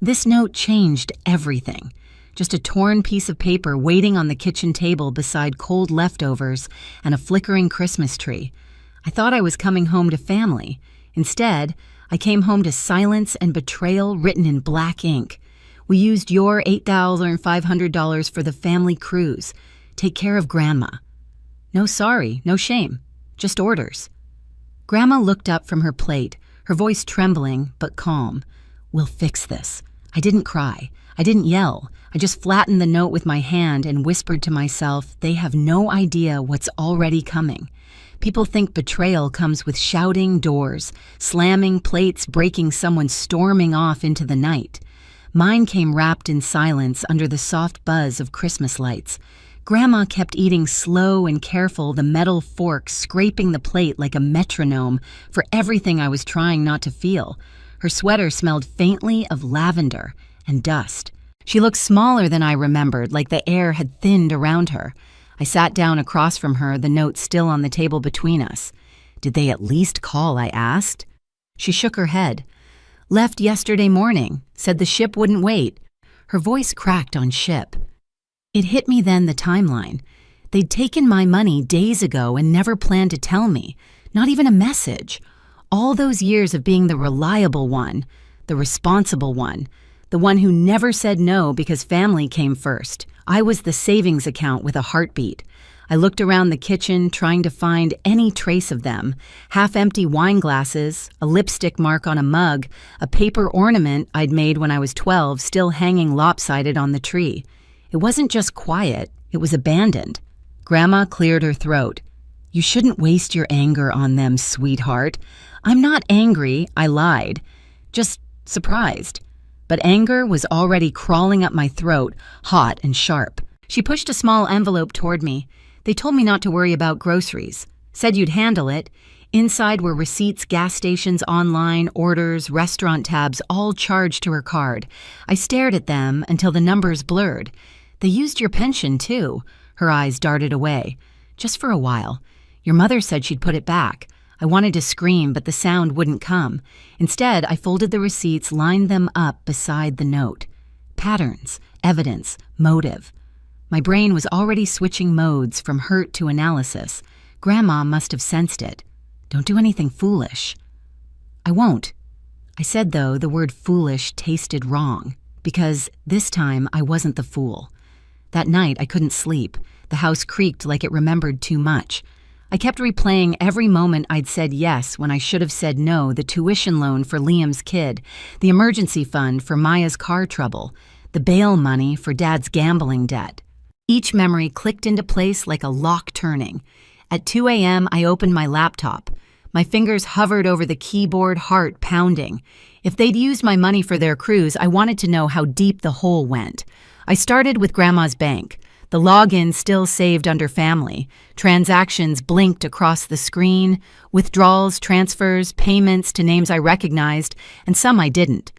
This note changed everything. Just a torn piece of paper waiting on the kitchen table beside cold leftovers and a flickering Christmas tree. I thought I was coming home to family. Instead, I came home to silence and betrayal written in black ink. We used your $8,500 for the family cruise. Take care of Grandma. No sorry, no shame, just orders. Grandma looked up from her plate, her voice trembling but calm. We'll fix this. I didn't cry. I didn't yell. I just flattened the note with my hand and whispered to myself, they have no idea what's already coming. People think betrayal comes with shouting doors, slamming plates, breaking someone, storming off into the night. Mine came wrapped in silence under the soft buzz of Christmas lights. Grandma kept eating slow and careful, the metal fork scraping the plate like a metronome for everything I was trying not to feel. Her sweater smelled faintly of lavender and dust. She looked smaller than I remembered, like the air had thinned around her. I sat down across from her, the note still on the table between us. Did they at least call, I asked. She shook her head. Left yesterday morning, said the ship wouldn't wait. Her voice cracked on ship. It hit me then, the timeline. They'd taken my money days ago and never planned to tell me, not even a message. All those years of being the reliable one, the responsible one, the one who never said no because family came first. I was the savings account with a heartbeat. I looked around the kitchen, trying to find any trace of them. Half-empty wine glasses, a lipstick mark on a mug, a paper ornament I'd made when I was 12 still hanging lopsided on the tree. It wasn't just quiet, it was abandoned. Grandma cleared her throat. You shouldn't waste your anger on them, sweetheart. I'm not angry, I lied. Just surprised. But anger was already crawling up my throat, hot and sharp. She pushed a small envelope toward me. They told me not to worry about groceries. Said you'd handle it. Inside were receipts, gas stations, online, orders, restaurant tabs, all charged to her card. I stared at them until the numbers blurred. They used your pension, too. Her eyes darted away. Just for a while. Your mother said she'd put it back. I wanted to scream, but the sound wouldn't come. Instead, I folded the receipts, lined them up beside the note. Patterns, evidence, motive. My brain was already switching modes from hurt to analysis. Grandma must have sensed it. Don't do anything foolish. I won't. I said, though, the word foolish tasted wrong, because this time I wasn't the fool. That night, I couldn't sleep. The house creaked like it remembered too much. I kept replaying every moment I'd said yes when I should have said no, the tuition loan for Liam's kid, the emergency fund for Maya's car trouble, the bail money for Dad's gambling debt. Each memory clicked into place like a lock turning. At 2 a.m., I opened my laptop. My fingers hovered over the keyboard, heart pounding. If they'd used my money for their cruise, I wanted to know how deep the hole went. I started with Grandma's bank. The login still saved under family. Transactions blinked across the screen, withdrawals, transfers, payments to names I recognized, and some I didn't.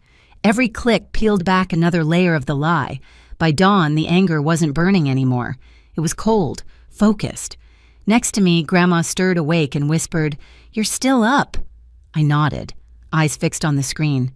Every click peeled back another layer of the lie. By dawn, the anger wasn't burning anymore. It was cold, focused. Next to me, Grandma stirred awake and whispered, "You're still up." I nodded, eyes fixed on the screen.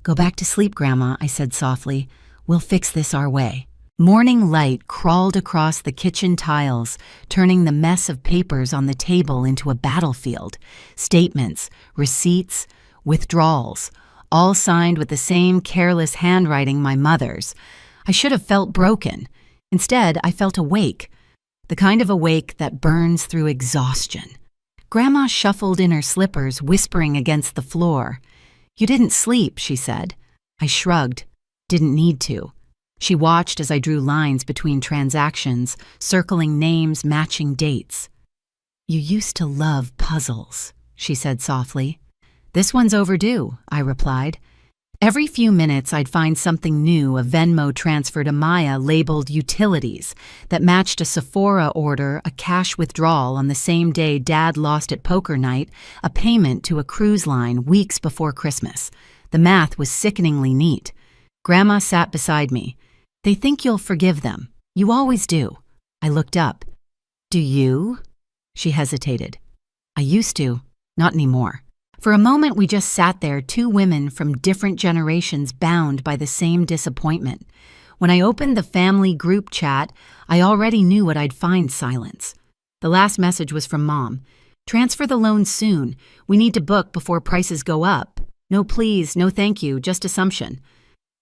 "Go back to sleep, Grandma," I said softly. "We'll fix this our way." Morning light crawled across the kitchen tiles, turning the mess of papers on the table into a battlefield. Statements, receipts, withdrawals, all signed with the same careless handwriting my mother's. I should have felt broken. Instead, I felt awake, the kind of awake that burns through exhaustion. Grandma shuffled in her slippers, whispering against the floor. "You didn't sleep," she said. I shrugged. Didn't need to. She watched as I drew lines between transactions, circling names, matching dates. "You used to love puzzles," she said softly. "This one's overdue," I replied. Every few minutes, I'd find something new, a Venmo transfer to Maya labeled utilities that matched a Sephora order, a cash withdrawal on the same day Dad lost at poker night, a payment to a cruise line weeks before Christmas. The math was sickeningly neat. Grandma sat beside me. "They think you'll forgive them. You always do." I looked up. "Do you?" She hesitated. "I used to. Not anymore." For a moment, we just sat there, two women from different generations bound by the same disappointment. When I opened the family group chat, I already knew what I'd find: silence. The last message was from Mom. "Transfer the loan soon. We need to book before prices go up. No please, no thank you, just assumption."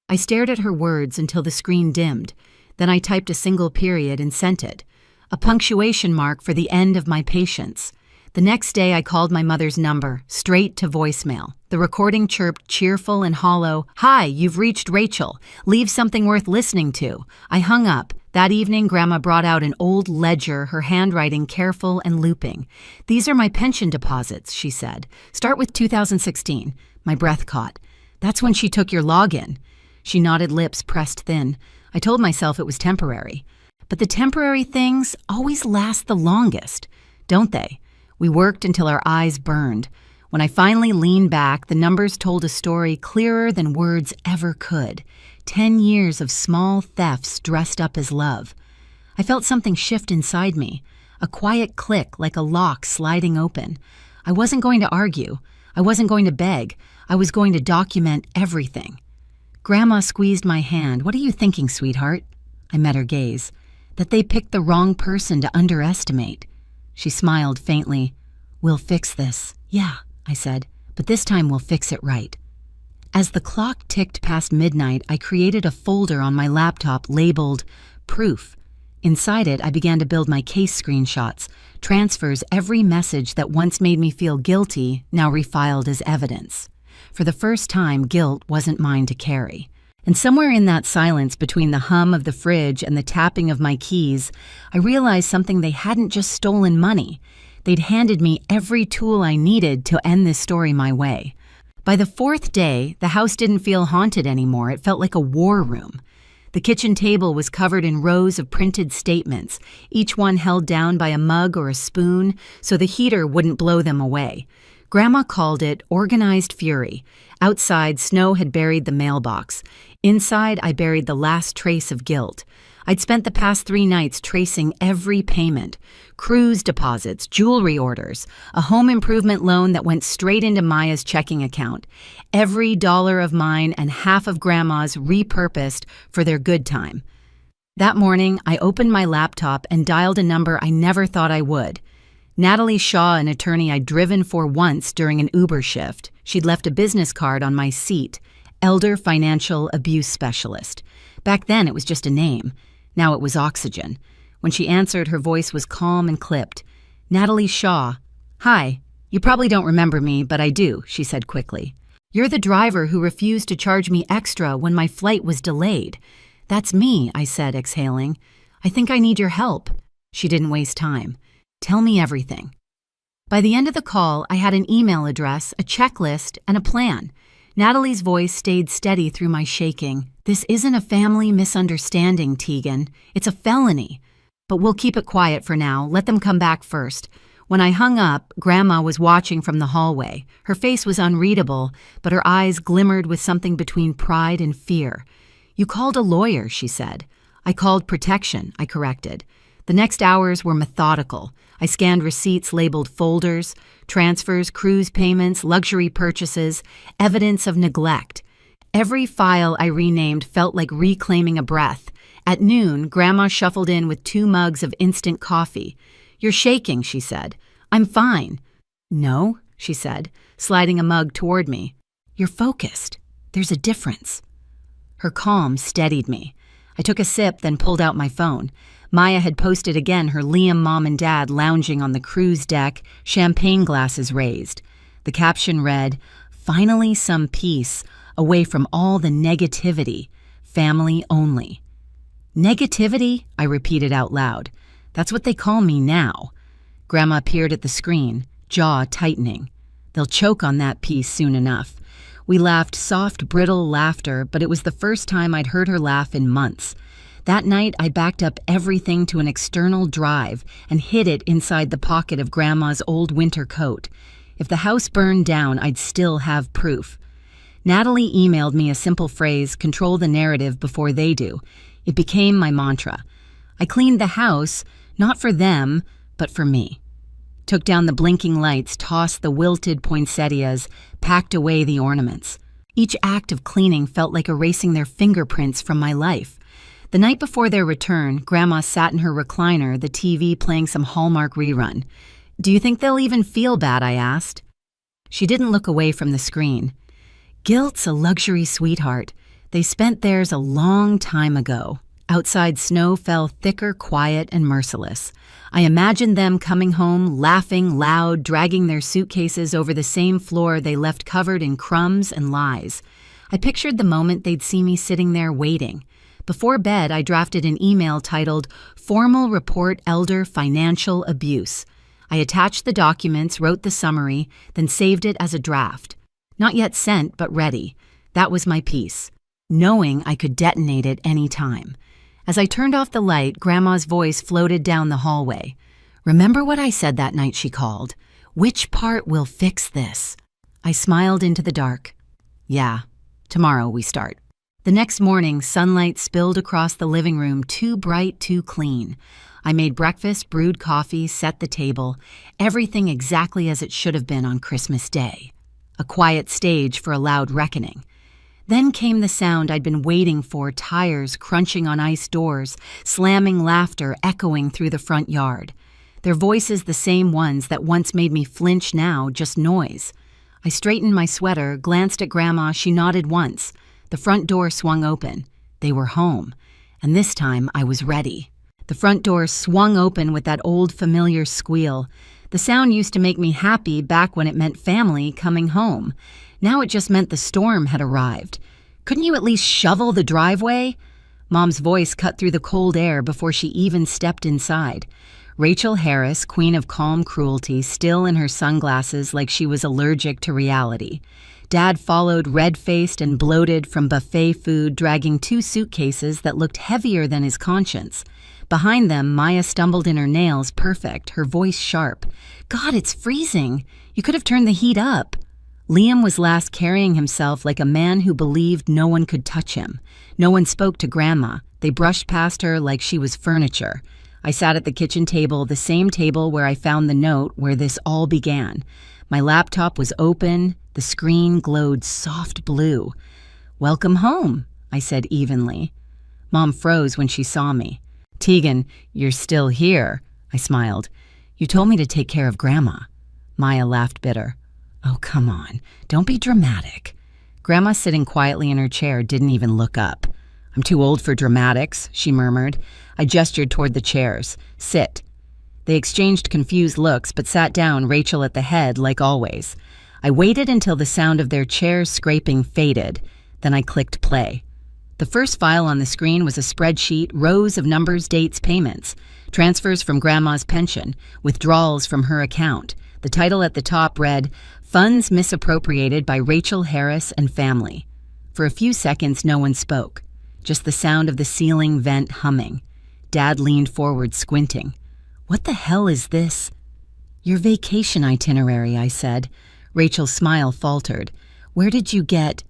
I stared at her words until the screen dimmed. Then I typed a single period and sent it. A punctuation mark for the end of my patience. The next day I called my mother's number, straight to voicemail. The recording chirped, cheerful and hollow, "Hi, you've reached Rachel. Leave something worth listening to." I hung up. That evening, Grandma brought out an old ledger, her handwriting careful and looping. "These are my pension deposits," she said. "Start with 2016. My breath caught. "That's when she took your login." She nodded, lips pressed thin. I told myself it was temporary. But the temporary things always last the longest, don't they? We worked until our eyes burned. When I finally leaned back, the numbers told a story clearer than words ever could. 10 years of small thefts dressed up as love. I felt something shift inside me, a quiet click like a lock sliding open. I wasn't going to argue. I wasn't going to beg. I was going to document everything. Grandma squeezed my hand. "What are you thinking, sweetheart?" I met her gaze. "That they picked the wrong person to underestimate." She smiled faintly. "We'll fix this." "Yeah," I said, "but this time we'll fix it right." As the clock ticked past midnight, I created a folder on my laptop labeled Proof. Inside it, I began to build my case screenshots, transfers, every message that once made me feel guilty, now refiled as evidence. For the first time, guilt wasn't mine to carry. And somewhere in that silence between the hum of the fridge and the tapping of my keys, I realized something: they hadn't just stolen money. They'd handed me every tool I needed to end this story my way. By the fourth day, the house didn't feel haunted anymore. It felt like a war room. The kitchen table was covered in rows of printed statements, each one held down by a mug or a spoon so the heater wouldn't blow them away. Grandma called it organized fury. Outside, snow had buried the mailbox. Inside, I buried the last trace of guilt. I'd spent the past 3 nights tracing every payment: cruise deposits, jewelry orders, a home improvement loan that went straight into Maya's checking account, every dollar of mine and half of Grandma's repurposed for their good time. That morning, I opened my laptop and dialed a number I never thought I would. Natalie Shaw, an attorney I'd driven for once during an Uber shift. She'd left a business card on my seat: Elder Financial Abuse Specialist. Back then, it was just a name. Now it was oxygen. When she answered, her voice was calm and clipped. "Natalie Shaw." "Hi. You probably don't remember me, but I do," she said quickly. "You're the driver who refused to charge me extra when my flight was delayed." "That's me," I said, exhaling. "I think I need your help." She didn't waste time. "Tell me everything." By the end of the call, I had an email address, a checklist, and a plan. Natalie's voice stayed steady through my shaking. "This isn't a family misunderstanding, Tegan. It's a felony. But we'll keep it quiet for now. Let them come back first." When I hung up, Grandma was watching from the hallway. Her face was unreadable, but her eyes glimmered with something between pride and fear. "You called a lawyer," she said. "I called protection," I corrected. The next hours were methodical. I scanned receipts labeled folders, transfers, cruise payments, luxury purchases, evidence of neglect. Every file I renamed felt like reclaiming a breath. At noon, Grandma shuffled in with 2 mugs of instant coffee. "You're shaking," she said. "I'm fine." "No," she said, sliding a mug toward me. "You're focused. There's a difference." Her calm steadied me. I took a sip, then pulled out my phone. Maya had posted again her Liam mom and dad lounging on the cruise deck, champagne glasses raised. The caption read, "Finally some peace, away from all the negativity, family only." "Negativity?" I repeated out loud. "That's what they call me now." Grandma peered at the screen, jaw tightening. "They'll choke on that piece soon enough." We laughed soft, brittle laughter, but it was the first time I'd heard her laugh in months. That night, I backed up everything to an external drive and hid it inside the pocket of Grandma's old winter coat. If the house burned down, I'd still have proof. Natalie emailed me a simple phrase: "Control the narrative before they do." It became my mantra. I cleaned the house, not for them, but for me. took down the blinking lights, tossed the wilted poinsettias, packed away the ornaments. Each act of cleaning felt like erasing their fingerprints from my life. The night before their return, Grandma sat in her recliner, the TV playing some Hallmark rerun. "Do you think they'll even feel bad?" I asked. She didn't look away from the screen. "Guilt's a luxury, sweetheart. They spent theirs a long time ago." Outside, snow fell thicker, quiet, and merciless. I imagined them coming home, laughing loud, dragging their suitcases over the same floor they left covered in crumbs and lies. I pictured the moment they'd see me sitting there waiting. Before bed, I drafted an email titled, "Formal Report Elder Financial Abuse." I attached the documents, wrote the summary, then saved it as a draft. Not yet sent, but ready. That was my peace, knowing I could detonate it any time. As I turned off the light, Grandma's voice floated down the hallway. "Remember what I said that night?" she called. "Which part will fix this?" I smiled into the dark. "Yeah, tomorrow we start." The next morning, sunlight spilled across the living room, too bright, too clean. I made breakfast, brewed coffee, set the table, everything exactly as it should have been on Christmas Day. A quiet stage for a loud reckoning. Then came the sound I'd been waiting for, tires crunching on ice doors, slamming laughter echoing through the front yard. Their voices the same ones that once made me flinch, now just noise. I straightened my sweater, glanced at Grandma. She nodded once. The front door swung open. They were home. And this time I was ready. The front door swung open with that old familiar squeal. The sound used to make me happy back when it meant family coming home. Now it just meant the storm had arrived. "Couldn't you at least shovel the driveway?" Mom's voice cut through the cold air before she even stepped inside. Rachel Harris, queen of calm cruelty, still in her sunglasses like she was allergic to reality. Dad followed, red-faced and bloated from buffet food, dragging 2 suitcases that looked heavier than his conscience. Behind them, Maya stumbled in her nails, perfect, her voice sharp. "God, it's freezing. You could have turned the heat up." Liam was last carrying himself like a man who believed no one could touch him. No one spoke to Grandma. They brushed past her like she was furniture. I sat at the kitchen table, the same table where I found the note where this all began. My laptop was open. The screen glowed soft blue. "Welcome home," I said evenly. Mom froze when she saw me. "Tegan, you're still here," I smiled. "You told me to take care of Grandma." Maya laughed bitter. "Oh, come on. Don't be dramatic." Grandma, sitting quietly in her chair, didn't even look up. "I'm too old for dramatics," she murmured. I gestured toward the chairs. "Sit." They exchanged confused looks, but sat down, Rachel at the head, like always. I waited until the sound of their chairs scraping faded. Then I clicked play. The first file on the screen was a spreadsheet, rows of numbers, dates, payments, transfers from Grandma's pension, withdrawals from her account. The title at the top read, "Funds Misappropriated by Rachel Harris and Family." For a few seconds, no one spoke, just the sound of the ceiling vent humming. Dad leaned forward, squinting. "What the hell is this?" "Your vacation itinerary," I said. Rachel's smile faltered. "Where did you get—"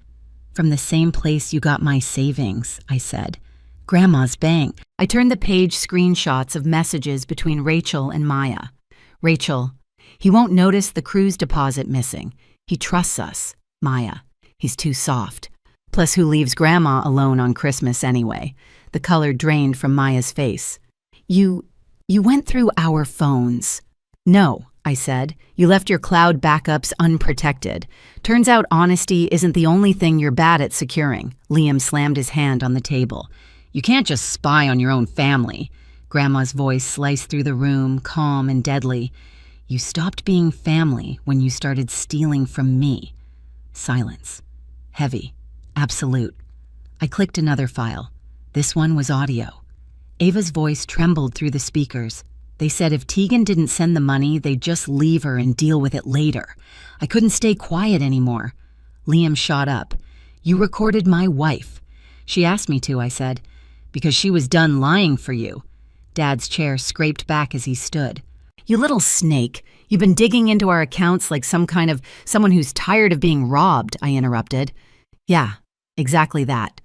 "From the same place you got my savings," I said. "Grandma's bank." I turned the page, screenshots of messages between Rachel and Maya. Rachel: "He won't notice the cruise deposit missing. He trusts us." Maya: "He's too soft. Plus, who leaves Grandma alone on Christmas anyway?" The color drained from Maya's face. You went through our phones." "No," I said. "You left your cloud backups unprotected. Turns out honesty isn't the only thing you're bad at securing." Liam slammed his hand on the table. "You can't just spy on your own family." Grandma's voice sliced through the room, calm and deadly. "You stopped being family when you started stealing from me." Silence. Heavy. Absolute. I clicked another file. This one was audio. Ava's voice trembled through the speakers. They said if Tegan didn't send the money, they'd just leave her and deal with it later. I couldn't stay quiet anymore. Liam shot up. "You recorded my wife." "She asked me to," I said, "because she was done lying for you." Dad's chair scraped back as he stood. "You little snake. You've been digging into our accounts like someone who's tired of being robbed," I interrupted. "Yeah, exactly that."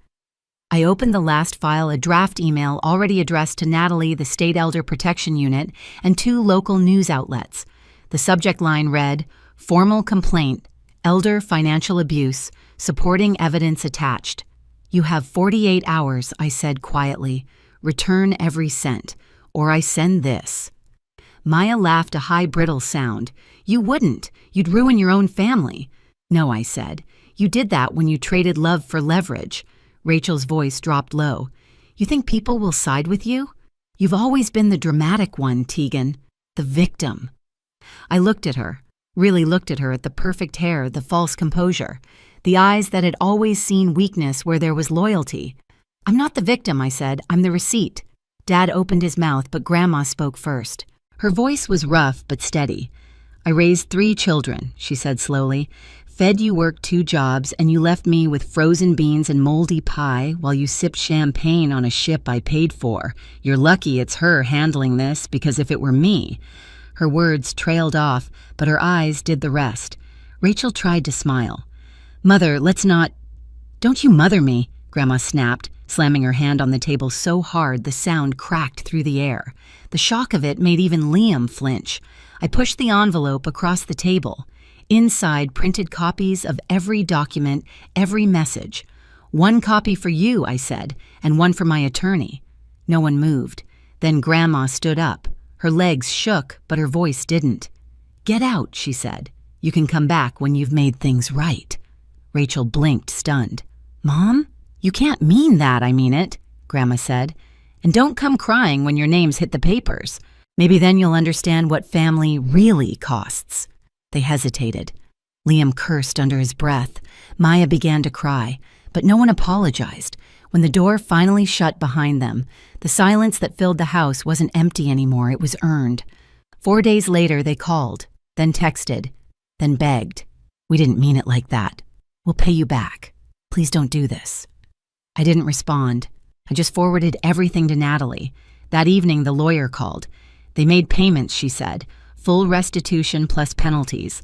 I opened the last file, a draft email already addressed to Natalie, the State Elder Protection Unit, and 2 local news outlets. The subject line read, "Formal complaint, elder financial abuse, supporting evidence attached." "You have 48 hours, I said quietly. "Return every cent, or I send this." Maya laughed a high brittle sound. "You wouldn't. You'd ruin your own family." "No," I said. "You did that when you traded love for leverage." Rachel's voice dropped low. "You think people will side with you? You've always been the dramatic one, Tegan. The victim." I looked at her, really looked at her, at the perfect hair, the false composure, the eyes that had always seen weakness where there was loyalty. "I'm not the victim," I said. "I'm the receipt." Dad opened his mouth, but Grandma spoke first. Her voice was rough but steady. "I raised 3 children," she said slowly. "Fed you, worked 2 jobs, and you left me with frozen beans and moldy pie while you sipped champagne on a ship I paid for. You're lucky it's her handling this, because if it were me—" Her words trailed off, but her eyes did the rest. Rachel tried to smile. "Mother, let's not—" "Don't you mother me," Grandma snapped, slamming her hand on the table so hard the sound cracked through the air. The shock of it made even Liam flinch. I pushed the envelope across the table. Inside, printed copies of every document, every message. "1 copy for you," I said, "and 1 for my attorney." No one moved. Then Grandma stood up. Her legs shook, but her voice didn't. "Get out," she said. "You can come back when you've made things right." Rachel blinked, stunned. "Mom? You can't mean that." "I mean it," Grandma said. "And don't come crying when your names hit the papers. Maybe then you'll understand what family really costs." They hesitated. Liam cursed under his breath. Maya began to cry, but no one apologized. When the door finally shut behind them, the silence that filled the house wasn't empty anymore, it was earned. 4 days later, they called, then texted, then begged. "We didn't mean it like that. We'll pay you back. Please don't do this." I didn't respond. I just forwarded everything to Natalie. That evening, the lawyer called. "They made payments," she said. "Full restitution plus penalties."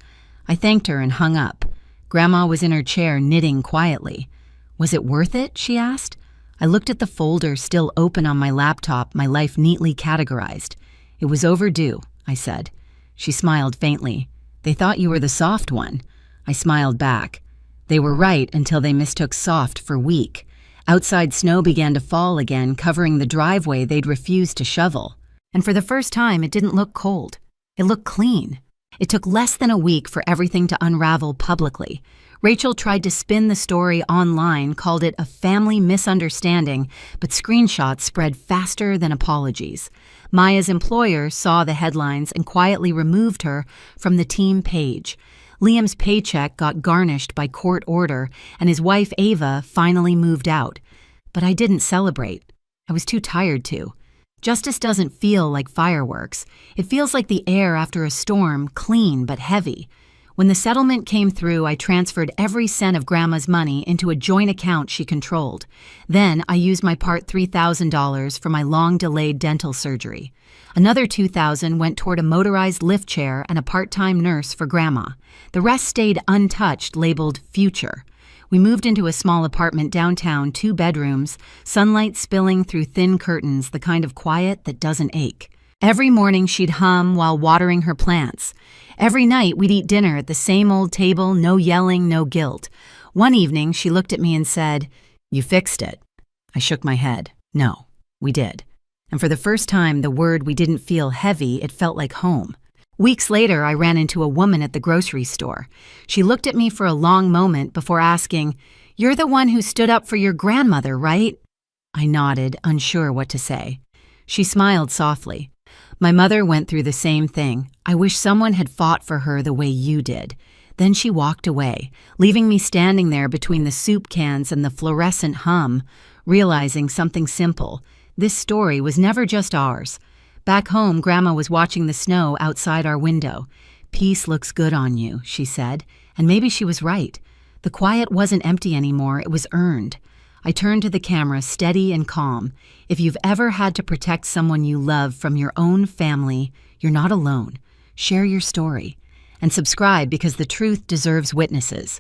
I thanked her and hung up. Grandma was in her chair knitting quietly. "Was it worth it?" she asked. I looked at the folder still open on my laptop, my life neatly categorized. "It was overdue," I said. She smiled faintly. "They thought you were the soft one." I smiled back. They were right until they mistook soft for weak. Outside snow began to fall again, covering the driveway they'd refused to shovel. And for the first time, it didn't look cold. It looked clean. It took less than a week for everything to unravel publicly. Rachel tried to spin the story online, called it a family misunderstanding, but screenshots spread faster than apologies. Maya's employer saw the headlines and quietly removed her from the team page. Liam's paycheck got garnished by court order, and his wife Ava finally moved out. But I didn't celebrate. I was too tired to. Justice doesn't feel like fireworks. It feels like the air after a storm, clean but heavy. When the settlement came through, I transferred every cent of Grandma's money into a joint account she controlled. Then I used my part $3,000 for my long-delayed dental surgery. Another $2,000 went toward a motorized lift chair and a part-time nurse for Grandma. The rest stayed untouched, labeled future. We moved into a small apartment downtown, 2 bedrooms, sunlight spilling through thin curtains, the kind of quiet that doesn't ache. Every morning she'd hum while watering her plants. Every night we'd eat dinner at the same old table, no yelling, no guilt. One evening she looked at me and said, "You fixed it." I shook my head. No, we did. And for the first time, the word we didn't feel heavy, it felt like home. Weeks later, I ran into a woman at the grocery store. She looked at me for a long moment before asking, "You're the one who stood up for your grandmother, right?" I nodded, unsure what to say. She smiled softly. "My mother went through the same thing. I wish someone had fought for her the way you did." Then she walked away, leaving me standing there between the soup cans and the fluorescent hum, realizing something simple. This story was never just ours. Back home, Grandma was watching the snow outside our window. "Peace looks good on you," she said, and maybe she was right. The quiet wasn't empty anymore, it was earned. I turned to the camera, steady and calm. If you've ever had to protect someone you love from your own family, you're not alone. Share your story. And subscribe because the truth deserves witnesses.